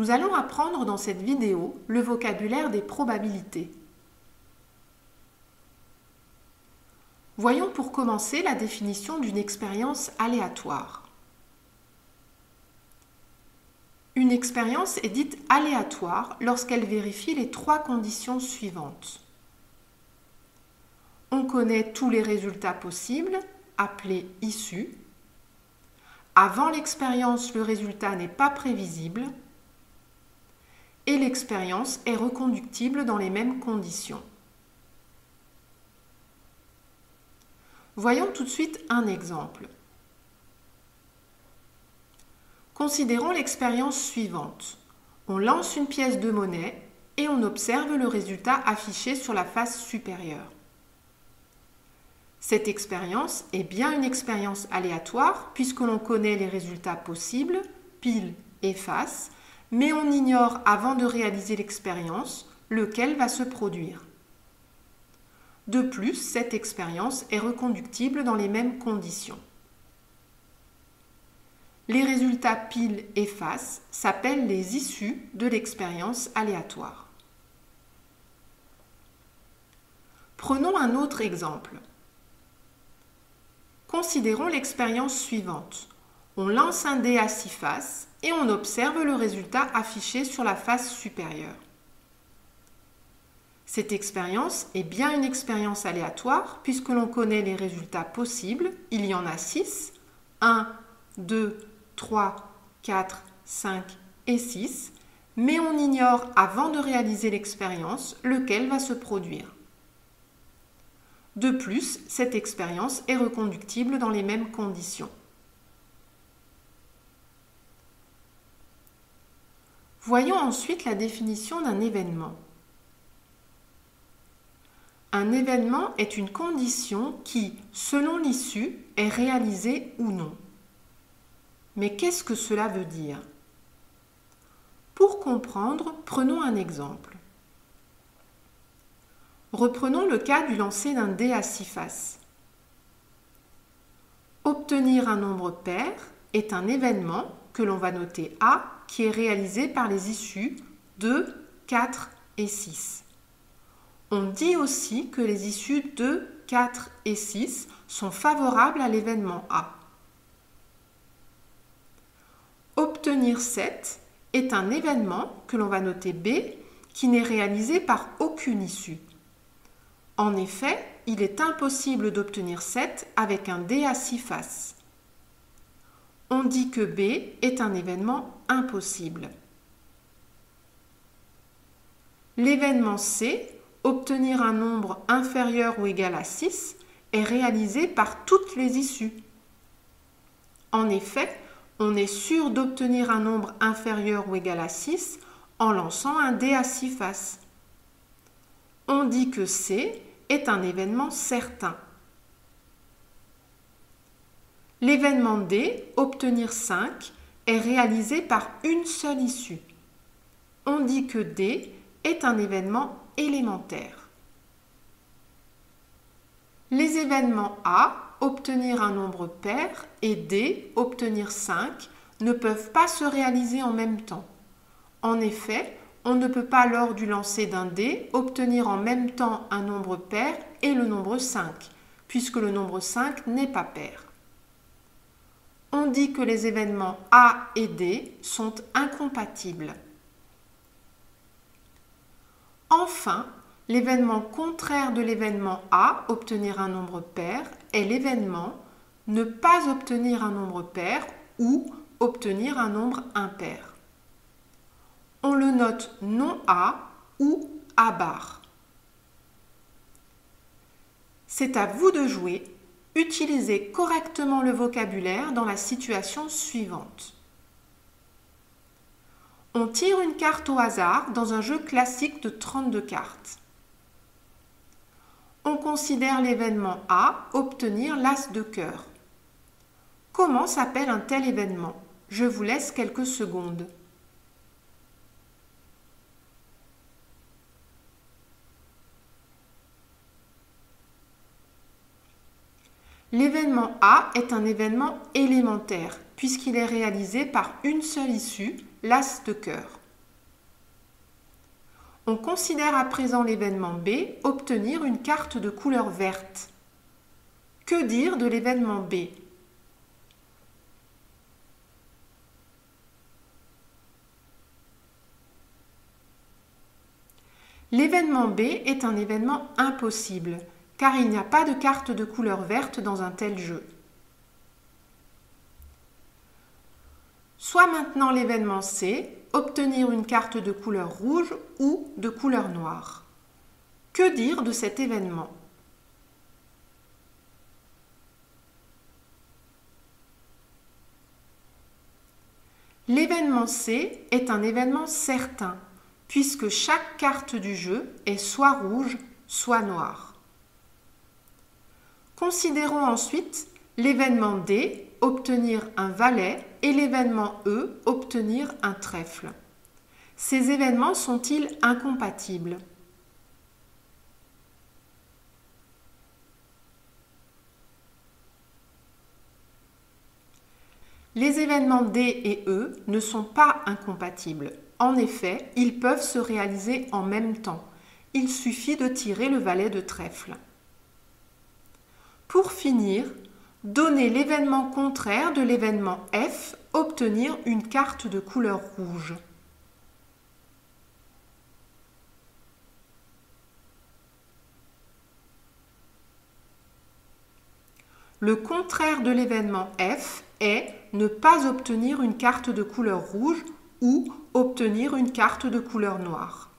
Nous allons apprendre dans cette vidéo le vocabulaire des probabilités. Voyons pour commencer la définition d'une expérience aléatoire. Une expérience est dite aléatoire lorsqu'elle vérifie les trois conditions suivantes. On connaît tous les résultats possibles, appelés issus. Avant l'expérience, le résultat n'est pas prévisible. Et l'expérience est reconductible dans les mêmes conditions. Voyons tout de suite un exemple. Considérons l'expérience suivante. On lance une pièce de monnaie et on observe le résultat affiché sur la face supérieure. Cette expérience est bien une expérience aléatoire puisque l'on connaît les résultats possibles, pile et face, mais on ignore avant de réaliser l'expérience lequel va se produire. De plus, cette expérience est reconductible dans les mêmes conditions. Les résultats pile et face s'appellent les issues de l'expérience aléatoire. Prenons un autre exemple. Considérons l'expérience suivante. On lance un dé à 6 faces et on observe le résultat affiché sur la face supérieure. Cette expérience est bien une expérience aléatoire puisque l'on connaît les résultats possibles, il y en a 6, 1, 2, 3, 4, 5 et 6, mais on ignore avant de réaliser l'expérience lequel va se produire. De plus, cette expérience est reconductible dans les mêmes conditions. Voyons ensuite la définition d'un événement. Un événement est une condition qui, selon l'issue, est réalisée ou non. Mais qu'est-ce que cela veut dire? Pour comprendre, prenons un exemple. Reprenons le cas du lancer d'un dé à 6 faces. Obtenir un nombre pair est un événement que l'on va noter A qui est réalisé par les issues 2, 4 et 6. On dit aussi que les issues 2, 4 et 6 sont favorables à l'événement A. Obtenir 7 est un événement que l'on va noter B qui n'est réalisé par aucune issue. En effet, il est impossible d'obtenir 7 avec un dé à 6 faces. On dit que B est un événement impossible. L'événement C, obtenir un nombre inférieur ou égal à 6, est réalisé par toutes les issues. En effet, on est sûr d'obtenir un nombre inférieur ou égal à 6 en lançant un dé à 6 faces. On dit que C est un événement certain. L'événement D, obtenir 5, est réalisé par une seule issue. On dit que D est un événement élémentaire. Les événements A, obtenir un nombre pair, et D, obtenir 5, ne peuvent pas se réaliser en même temps. En effet, on ne peut pas lors du lancer d'un dé obtenir en même temps un nombre pair et le nombre 5, puisque le nombre 5 n'est pas pair. On dit que les événements A et D sont incompatibles. Enfin, l'événement contraire de l'événement A, obtenir un nombre pair, est l'événement ne pas obtenir un nombre pair ou obtenir un nombre impair. On le note non A ou A bar. C'est à vous de jouer. Utilisez correctement le vocabulaire dans la situation suivante. On tire une carte au hasard dans un jeu classique de 32 cartes. On considère l'événement A, obtenir l'as de cœur. Comment s'appelle un tel événement? Je vous laisse quelques secondes. L'événement A est un événement élémentaire puisqu'il est réalisé par une seule issue, l'as de cœur. On considère à présent l'événement B, obtenir une carte de couleur verte. Que dire de l'événement B? L'événement B est un événement impossible, car il n'y a pas de carte de couleur verte dans un tel jeu. Soit maintenant l'événement C, obtenir une carte de couleur rouge ou de couleur noire. Que dire de cet événement? L'événement C est un événement certain, puisque chaque carte du jeu est soit rouge, soit noire. Considérons ensuite l'événement D, obtenir un valet, et l'événement E, obtenir un trèfle. Ces événements sont-ils incompatibles? Les événements D et E ne sont pas incompatibles. En effet, ils peuvent se réaliser en même temps. Il suffit de tirer le valet de trèfle. Pour finir, donner l'événement contraire de l'événement F, obtenir une carte de couleur rouge. Le contraire de l'événement F est ne pas obtenir une carte de couleur rouge ou obtenir une carte de couleur noire.